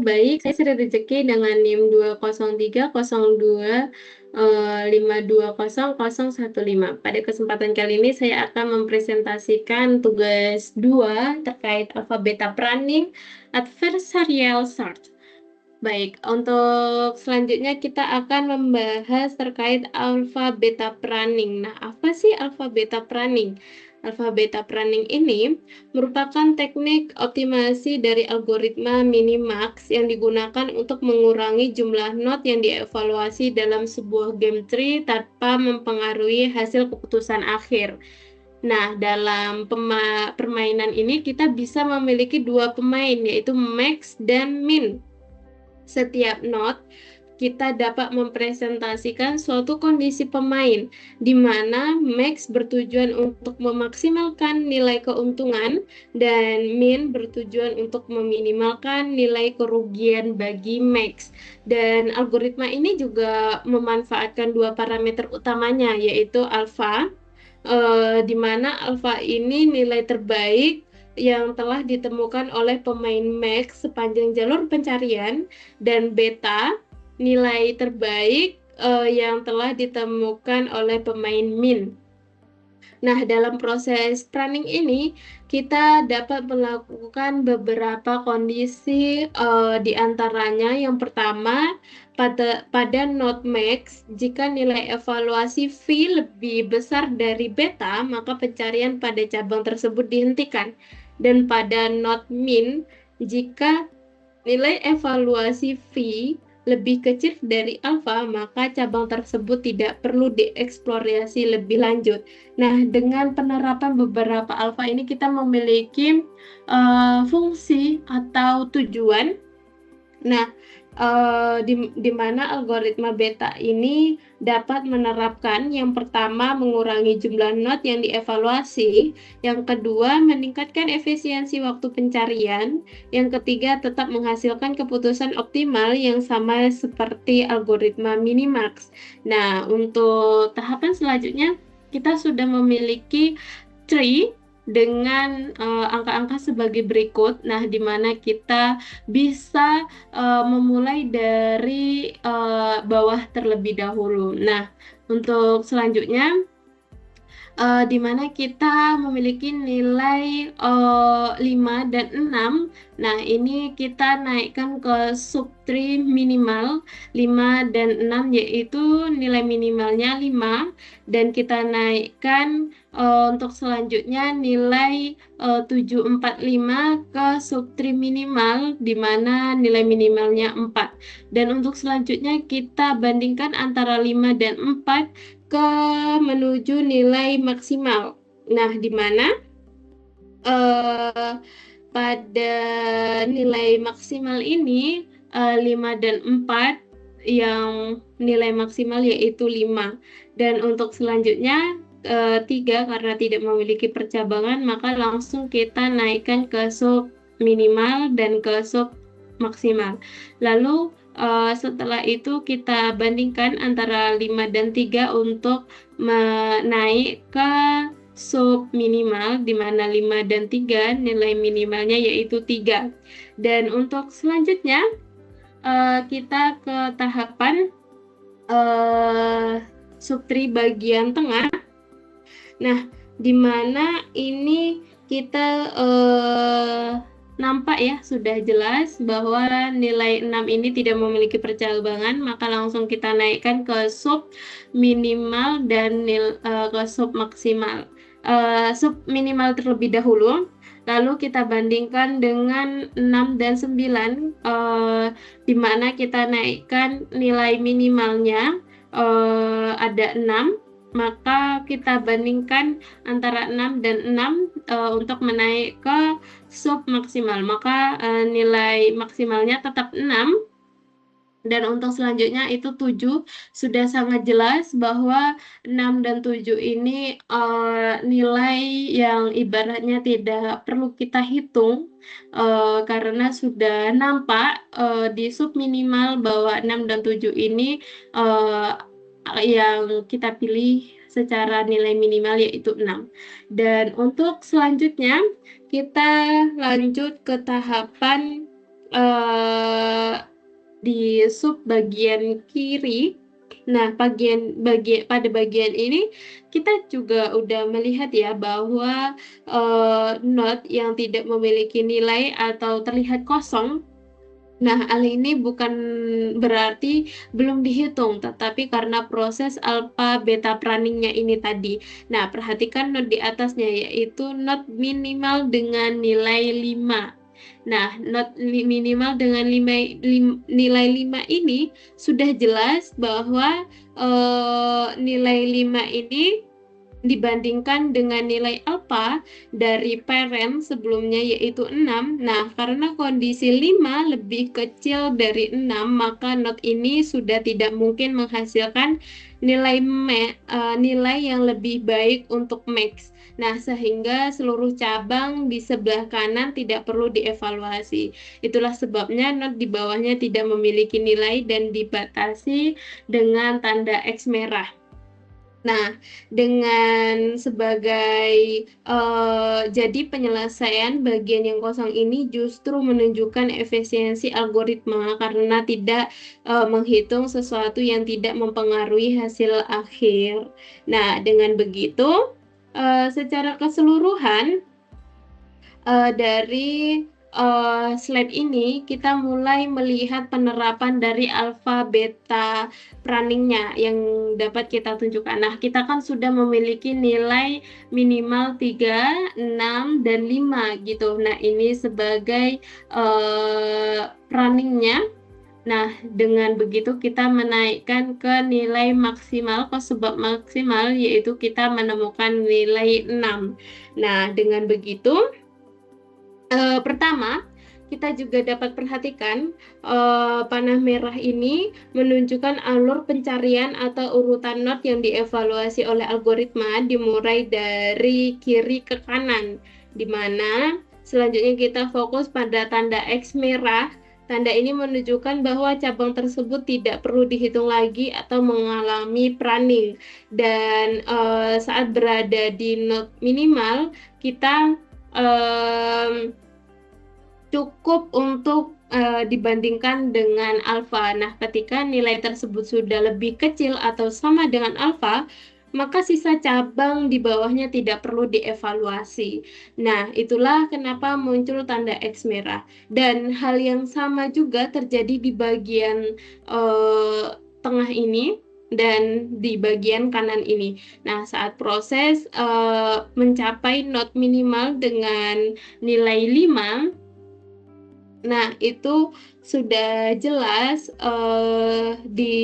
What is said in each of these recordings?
baik. Saya Sri Rezeki dengan NIM 20302520015. Pada kesempatan kali ini saya akan mempresentasikan tugas 2 terkait alpha beta planning adversarial search. Baik, untuk selanjutnya kita akan membahas terkait alpha beta planning. Nah, apa sih alpha beta planning? Alpha beta planning ini merupakan teknik optimasi dari algoritma minimax yang digunakan untuk mengurangi jumlah not yang dievaluasi dalam sebuah game tree tanpa mempengaruhi hasil keputusan akhir. Nah, dalam permainan ini kita bisa memiliki dua pemain, yaitu max dan min. Setiap node kita dapat mempresentasikan suatu kondisi pemain, di mana max bertujuan untuk memaksimalkan nilai keuntungan dan min bertujuan untuk meminimalkan nilai kerugian bagi max. Dan algoritma ini juga memanfaatkan dua parameter utamanya, yaitu alpha, di mana alpha ini nilai terbaik yang telah ditemukan oleh pemain max sepanjang jalur pencarian, dan beta nilai terbaik yang telah ditemukan oleh pemain min. Nah, dalam proses planning ini kita dapat melakukan beberapa kondisi, di antaranya yang pertama pada node max, jika nilai evaluasi V lebih besar dari beta, maka pencarian pada cabang tersebut dihentikan. Dan pada node min, jika nilai evaluasi V lebih kecil dari alfa, maka cabang tersebut tidak perlu dieksplorasi lebih lanjut. Nah, dengan penerapan beberapa alfa ini kita memiliki fungsi atau tujuan. Nah, di mana algoritma beta ini dapat menerapkan yang pertama mengurangi jumlah not yang dievaluasi, yang kedua meningkatkan efisiensi waktu pencarian, yang ketiga tetap menghasilkan keputusan optimal yang sama seperti algoritma minimax. Nah, untuk tahapan selanjutnya kita sudah memiliki tree dengan angka-angka sebagai berikut. Nah, di mana kita bisa memulai dari bawah terlebih dahulu. Nah, untuk selanjutnya di mana kita memiliki nilai 5 dan 6. Nah, ini kita naikkan ke subtree minimal 5 dan 6, yaitu nilai minimalnya 5, dan kita naikkan untuk selanjutnya nilai 745 ke subtree minimal, di mana nilai minimalnya 4. Dan untuk selanjutnya kita bandingkan antara 5 dan 4 ke menuju nilai maksimal. Nah, di mana pada nilai maksimal ini 5 dan 4, yang nilai maksimal yaitu 5. Dan untuk selanjutnya 3, karena tidak memiliki percabangan, maka langsung kita naikkan ke sub minimal dan ke sub maksimal. Lalu setelah itu kita bandingkan antara 5 dan 3 untuk naik ke sub minimal, di mana 5 dan 3 nilai minimalnya yaitu 3. Dan untuk selanjutnya kita ke tahapan subtree bagian tengah. Nah, di mana ini kita nampak ya, sudah jelas bahwa nilai 6 ini tidak memiliki percabangan, maka langsung kita naikkan ke sub minimal dan ke sub maksimal. Sub minimal terlebih dahulu, lalu kita bandingkan dengan 6 dan 9, di mana kita naikkan nilai minimalnya ada 6, maka kita bandingkan antara 6 dan 6 untuk menaik ke sub maksimal, maka nilai maksimalnya tetap 6. Dan untuk selanjutnya itu 7, sudah sangat jelas bahwa 6 dan 7 ini nilai yang ibaratnya tidak perlu kita hitung, karena sudah nampak di sub minimal bahwa 6 dan 7 ini yang kita pilih secara nilai minimal yaitu 6. Dan untuk selanjutnya kita lanjut ke tahapan di sub bagian kiri. Nah, pada bagian ini kita juga udah melihat ya bahwa not yang tidak memiliki nilai atau terlihat kosong. Nah, hal ini bukan berarti belum dihitung, tetapi karena proses alpha beta pruningnya ini tadi. Nah, perhatikan not di atasnya, yaitu not minimal dengan nilai 5. Nah, not minimal dengan nilai 5 ini sudah jelas bahwa nilai 5 ini dibandingkan dengan nilai alpha dari parent sebelumnya yaitu 6. Nah, karena kondisi 5 lebih kecil dari 6, maka not ini sudah tidak mungkin menghasilkan nilai yang lebih baik untuk max. Nah, sehingga seluruh cabang di sebelah kanan tidak perlu dievaluasi. Itulah sebabnya not di bawahnya tidak memiliki nilai dan dibatasi dengan tanda X merah. Nah, dengan sebagai jadi penyelesaian bagian yang kosong ini justru menunjukkan efisiensi algoritma karena tidak menghitung sesuatu yang tidak mempengaruhi hasil akhir. Nah, dengan begitu, secara keseluruhan dari slide ini kita mulai melihat penerapan dari alpha beta pruningnya yang dapat kita tunjukkan. Nah, kita kan sudah memiliki nilai minimal 3, 6, dan 5 gitu. Nah, ini sebagai pruningnya. Nah, dengan begitu kita menaikkan ke nilai maksimal, ke sebab maksimal, yaitu kita menemukan nilai 6. Nah, dengan begitu pertama, kita juga dapat perhatikan panah merah ini menunjukkan alur pencarian atau urutan not yang dievaluasi oleh algoritma dimulai dari kiri ke kanan, di mana selanjutnya kita fokus pada tanda X merah. Tanda ini menunjukkan bahwa cabang tersebut tidak perlu dihitung lagi atau mengalami pruning. Dan saat berada di not minimal, kita cukup untuk dibandingkan dengan alfa. Nah, ketika nilai tersebut sudah lebih kecil atau sama dengan alfa, maka sisa cabang di bawahnya tidak perlu dievaluasi. Nah, itulah kenapa muncul tanda X merah. Dan hal yang sama juga terjadi di bagian tengah ini dan di bagian kanan ini. Nah, saat proses mencapai not minimal dengan nilai 5, nah, itu sudah jelas di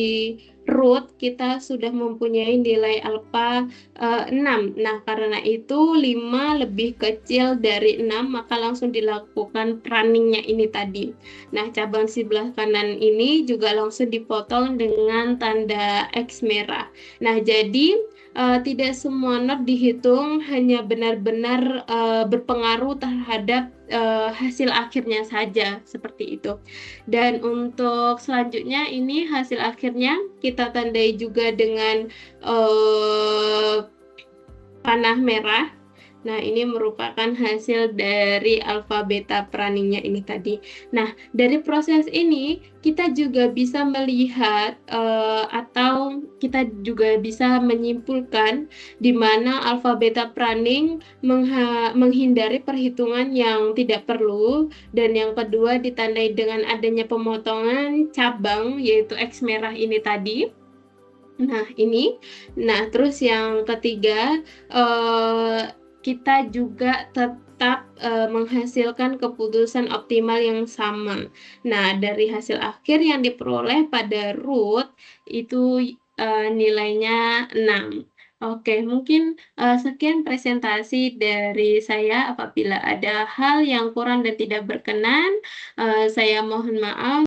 root kita sudah mempunyai nilai alpha 6. Nah, karena itu 5 lebih kecil dari 6, maka langsung dilakukan pruningnya ini tadi. Nah, cabang sebelah kanan ini juga langsung dipotong dengan tanda X merah. Nah, jadi tidak semua not dihitung, hanya benar-benar berpengaruh terhadap hasil akhirnya saja, seperti itu. Dan untuk selanjutnya ini hasil akhirnya kita tandai juga dengan panah merah. Nah, ini merupakan hasil dari alpha beta pruningnya ini tadi. Nah, dari proses ini kita juga bisa melihat atau kita juga bisa menyimpulkan di mana alpha beta pruning menghindari perhitungan yang tidak perlu, dan yang kedua ditandai dengan adanya pemotongan cabang yaitu X merah ini tadi. Nah, ini. Nah, terus yang ketiga, kita juga tetap menghasilkan keputusan optimal yang sama. Nah, dari hasil akhir yang diperoleh pada root itu nilainya 6. Oke, mungkin sekian presentasi dari saya. Apabila ada hal yang kurang dan tidak berkenan, saya mohon maaf.